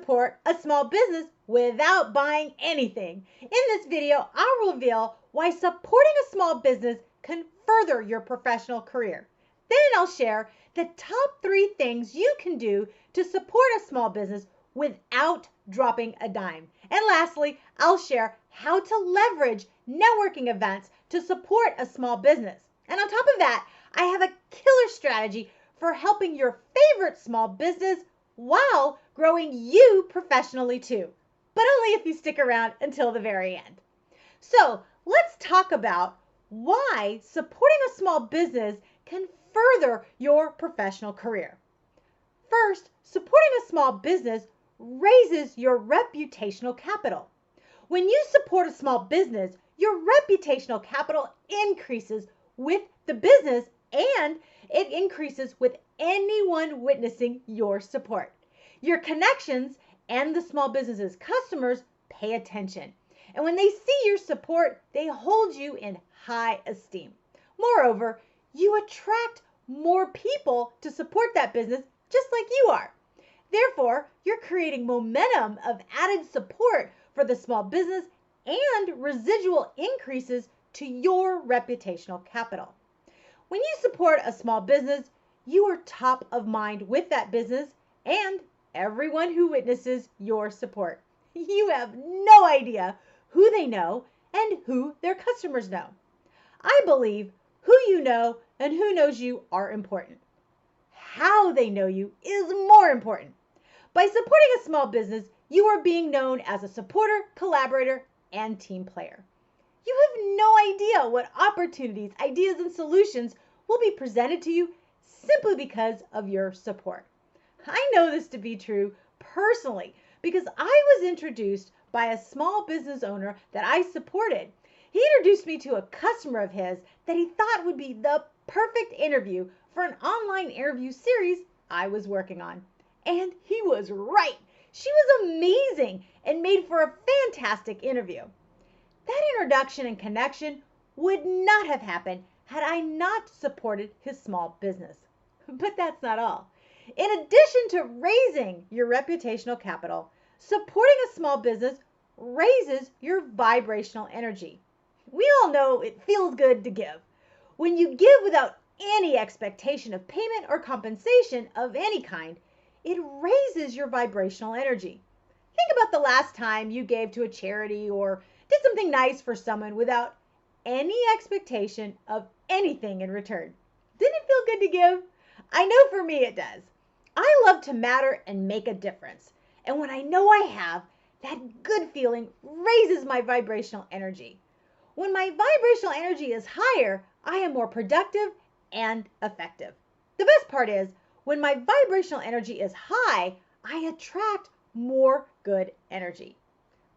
support a small business without buying anything. In this video, I'll reveal why supporting a small business can further your professional career. Then I'll share the top 3 things you can do to support a small business without dropping a dime. And lastly, I'll share how to leverage networking events to support a small business. And on top of that, I have a killer strategy for helping your favorite small business while growing you professionally too. But only if you stick around until the very end. So let's talk about why supporting a small business can further your professional career. First, supporting a small business raises your reputational capital. When you support a small business, your reputational capital increases with the business and it increases with anyone witnessing your support. Your connections and the small business's customers pay attention. And when they see your support, they hold you in high esteem. Moreover, you attract more people to support that business just like you are. Therefore, you're creating momentum of added support for the small business and residual increases to your reputational capital. When you support a small business, you are top of mind with that business and everyone who witnesses your support. You have no idea who they know and who their customers know. I believe who you know and who knows you are important. How they know you is more important. By supporting a small business, you are being known as a supporter, collaborator, and team player. You have no idea what opportunities, ideas, and solutions will be presented to you simply because of your support. I know this to be true personally because I was introduced by a small business owner that I supported. He introduced me to a customer of his that he thought would be the perfect interview for an online interview series I was working on. And he was right. She was amazing and made for a fantastic interview. That introduction and connection would not have happened had I not supported his small business. But that's not all. In addition to raising your reputational capital, supporting a small business raises your vibrational energy. We all know it feels good to give. When you give without any expectation of payment or compensation of any kind, it raises your vibrational energy. Think about the last time you gave to a charity or did something nice for someone without any expectation of anything in return. Didn't it feel good to give? I know for me it does. I love to matter and make a difference. And when I know I have, that good feeling raises my vibrational energy. When my vibrational energy is higher, I am more productive and effective. The best part is, when my vibrational energy is high, I attract more good energy.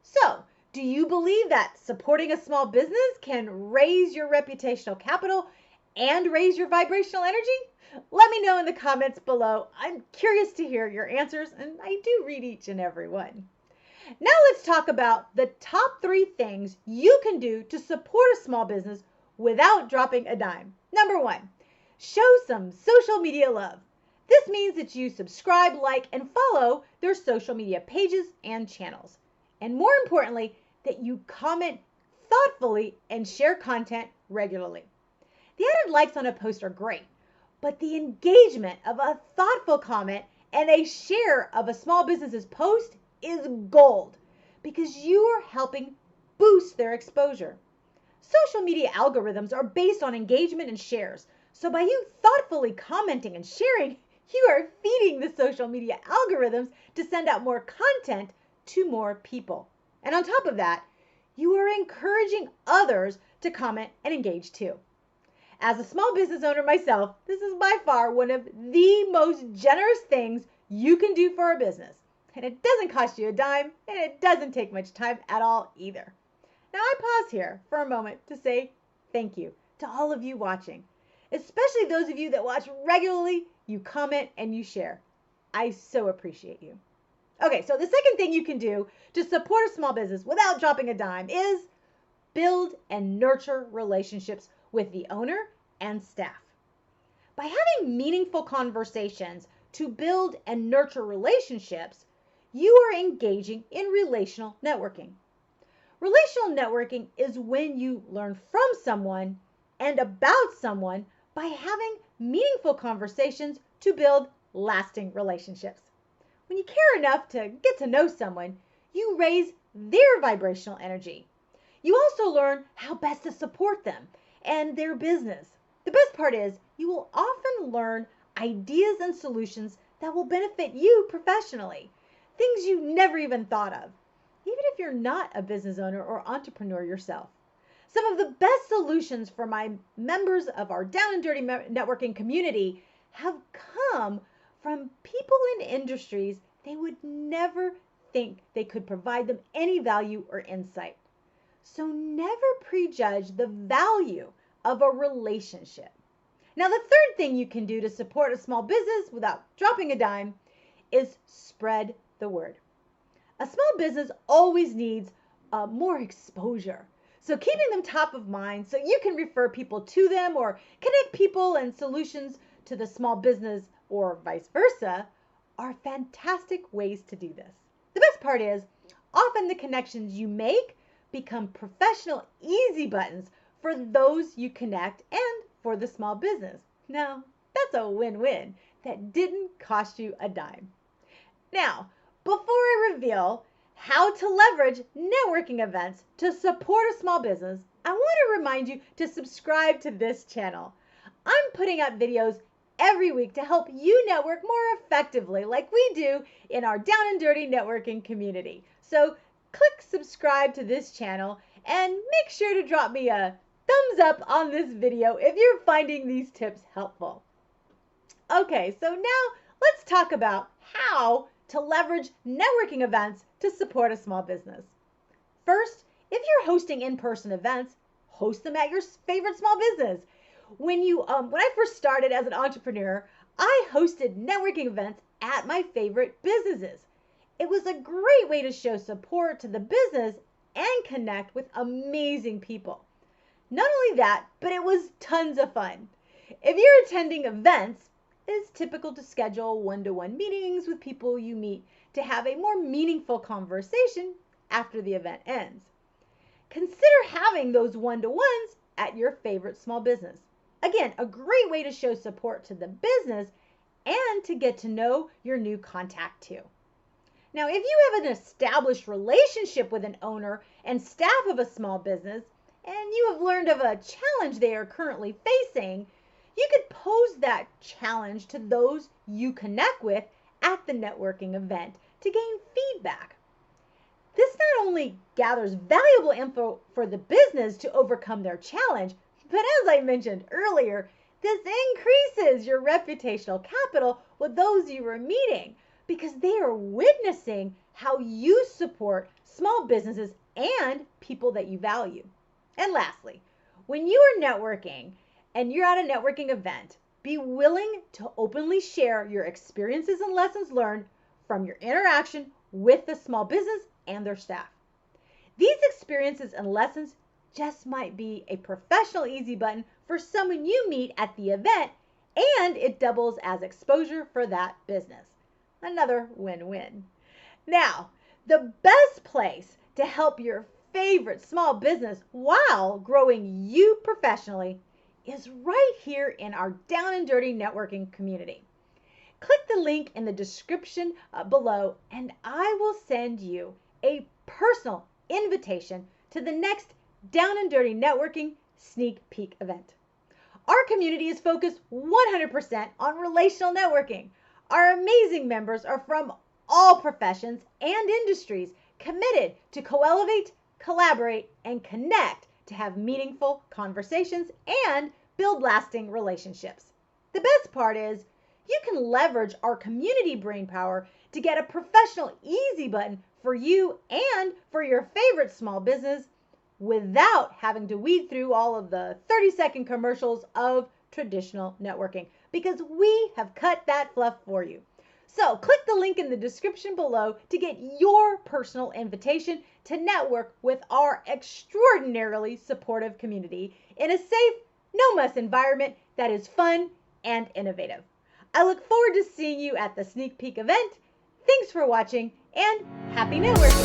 So, do you believe that supporting a small business can raise your reputational capital and raise your vibrational energy? Let me know in the comments below. I'm curious to hear your answers, and I do read each and every one. Now let's talk about the top 3 things you can do to support a small business without dropping a dime. Number 1, show some social media love. This means that you subscribe, like, and follow their social media pages and channels. And more importantly, that you comment thoughtfully and share content regularly. The added likes on a post are great, but the engagement of a thoughtful comment and a share of a small business's post is gold because you are helping boost their exposure. Social media algorithms are based on engagement and shares. So by you thoughtfully commenting and sharing, you are feeding the social media algorithms to send out more content to more people. And on top of that, you are encouraging others to comment and engage too. As a small business owner myself, this is by far one of the most generous things you can do for a business. And it doesn't cost you a dime, and it doesn't take much time at all either. Now I pause here for a moment to say thank you to all of you watching, especially those of you that watch regularly, you comment and you share. I so appreciate you. Okay, so the second thing you can do to support a small business without dropping a dime is build and nurture relationships with the owner and staff. By having meaningful conversations to build and nurture relationships, you are engaging in relational networking. Relational networking is when you learn from someone and about someone by having meaningful conversations to build lasting relationships. When you care enough to get to know someone, you raise their vibrational energy. You also learn how best to support them and their business. The best part is you will often learn ideas and solutions that will benefit you professionally, things you never even thought of, even if you're not a business owner or entrepreneur yourself. Some of the best solutions for my members of our Down and Dirty networking community have come from people in industries they would never think they could provide them any value or insight. So never prejudge the value of a relationship. Now, the third thing you can do to support a small business without dropping a dime is spread the word. A small business always needs more exposure. So keeping them top of mind so you can refer people to them or connect people and solutions to the small business or vice versa are fantastic ways to do this. The best part is often the connections you make become professional easy buttons for those you connect and for the small business. Now, that's a win-win that didn't cost you a dime. Now, before I reveal how to leverage networking events to support a small business, I want to remind you to subscribe to this channel. I'm putting out videos every week to help you network more effectively like we do in our Down and Dirty networking community. So click subscribe to this channel and make sure to drop me a thumbs up on this video if you're finding these tips helpful. Okay, so now let's talk about how to leverage networking events to support a small business. First, if you're hosting in-person events, host them at your favorite small business. When I first started as an entrepreneur, I hosted networking events at my favorite businesses. It was a great way to show support to the business and connect with amazing people. Not only that, but it was tons of fun. If you're attending events, it's typical to schedule one-to-one meetings with people you meet to have a more meaningful conversation after the event ends. Consider having those one-to-ones at your favorite small business. Again, a great way to show support to the business and to get to know your new contact too. Now, if you have an established relationship with an owner and staff of a small business, and you have learned of a challenge they are currently facing, you could pose that challenge to those you connect with at the networking event to gain feedback. This not only gathers valuable info for the business to overcome their challenge, but as I mentioned earlier, this increases your reputational capital with those you are meeting because they are witnessing how you support small businesses and people that you value. And lastly, when you are networking and you're at a networking event, be willing to openly share your experiences and lessons learned from your interaction with the small business and their staff. These experiences and lessons just might be a professional easy button for someone you meet at the event, and it doubles as exposure for that business. Another win-win. Now, the best place to help your favorite small business while growing you professionally is right here in our Down and Dirty networking community. Click the link in the description below and I will send you a personal invitation to the next Down and Dirty networking sneak peek event. Our community is focused 100% on relational networking. Our amazing members are from all professions and industries committed to co-elevate, collaborate, and connect to have meaningful conversations and build lasting relationships. The best part is you can leverage our community brainpower to get a professional easy button for you and for your favorite small business without having to weed through all of the 30-second commercials of traditional networking because we have cut that fluff for you. So click the link in the description below to get your personal invitation to network with our extraordinarily supportive community in a safe, no-muss environment that is fun and innovative. I look forward to seeing you at the sneak peek event. Thanks for watching and happy networking!